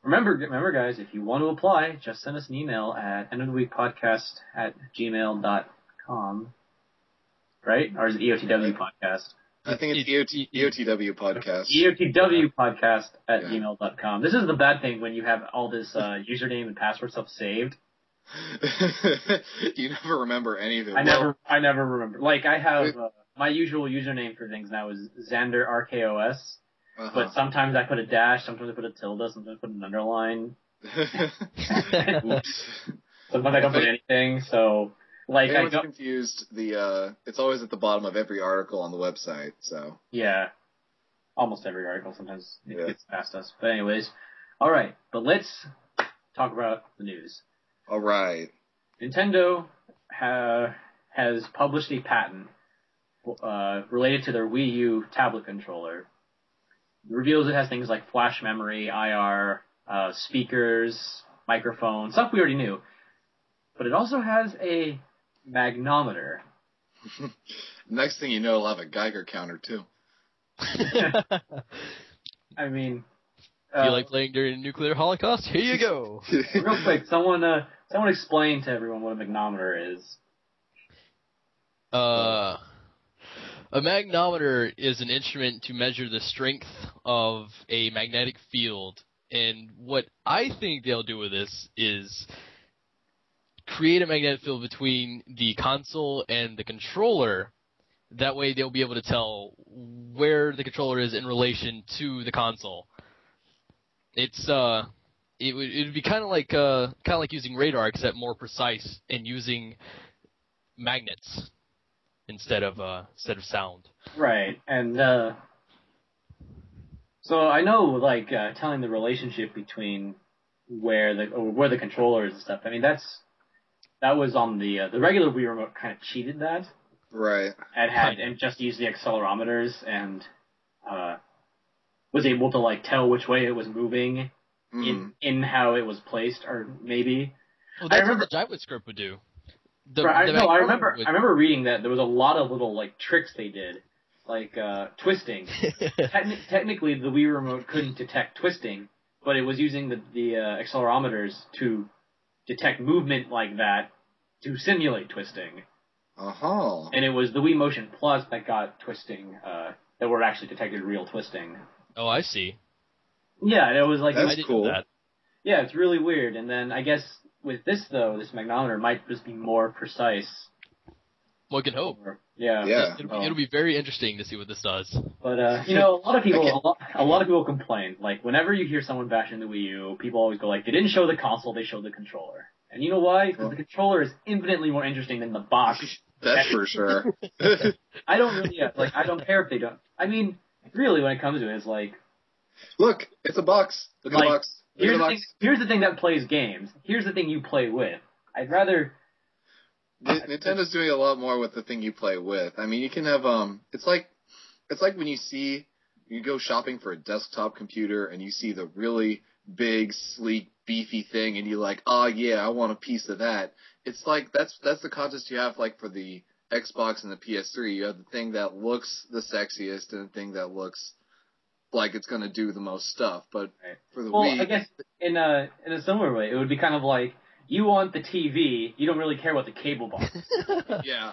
Remember, guys, if you want to apply, just send us an email at endoftheweekpodcast@gmail.com. Right? Or is it EOTW podcast? I think it's EOTW podcast. EOTW podcast at gmail.com. This is the bad thing when you have all this username and password stuff saved. You never remember any of it. I never remember. Like, I have my usual username for things now is Xander RKOS. But sometimes I put a dash, sometimes I put a tilde, sometimes I put an underline. Oops. Sometimes I don't put anything, so... Like, I was confused. It's always at the bottom of every article on the website, so... Yeah. Almost every article, sometimes it gets past us. But anyways, alright, but let's talk about the news. Alright. Nintendo has published a patent related to their Wii U tablet controller. It reveals it has things like flash memory, IR, speakers, microphone, stuff we already knew. But it also has a magnometer. Next thing you know, it'll have a Geiger counter, too. I mean... you like playing during a nuclear holocaust? Here you go! Real quick, someone explain to everyone what a magnometer is. A magnometer is an instrument to measure the strength of a magnetic field, and what I think they'll do with this is create a magnetic field between the console and the controller. That way they'll be able to tell where the controller is in relation to the console. It would be kind of like using radar, except more precise and using magnets instead of sound. Right, and so I know, like, telling the relationship between where the controller is and stuff. I mean, that was on the regular Wii remote kind of cheated that. Right. And just used the accelerometers and was able to, like, tell which way it was moving in how it was placed, or maybe. Well, that's what the gyroscope would do. I remember reading that there was a lot of little, like, tricks they did, like twisting. Technically, the Wii remote couldn't detect twisting, but it was using the accelerometers to detect movement like that to simulate twisting. Uh-huh. And it was the Wii Motion Plus that got twisting, that were actually detected real twisting. Oh, I see. Yeah, it was like... That's cool. That. Yeah, it's really weird. And then I guess with this, though, this magnometer might just be more precise. One can hope. Yeah. It'll be very interesting to see what this does. But a lot of people complain. Like, whenever you hear someone bashing the Wii U, people always go like, they didn't show the console, they showed the controller. And you know why? Because the controller is infinitely more interesting than the box. That's for sure. I don't care if they don't. I mean, really, when it comes to it, it's like... Look, it's a box. Look at the box. Here's the thing that plays games. Here's the thing you play with. I'd rather... Nintendo's doing a lot more with the thing you play with. I mean, you can have, it's like when you go shopping for a desktop computer and you see the really big, sleek, beefy thing and you're like, oh yeah, I want a piece of that. It's like, that's the contest you have, like, for the Xbox and the PS3. You have the thing that looks the sexiest and the thing that looks like it's gonna do the most stuff. But for the Wii... I guess in a similar way, it would be kind of like, you want the TV, you don't really care what the cable box is. Yeah.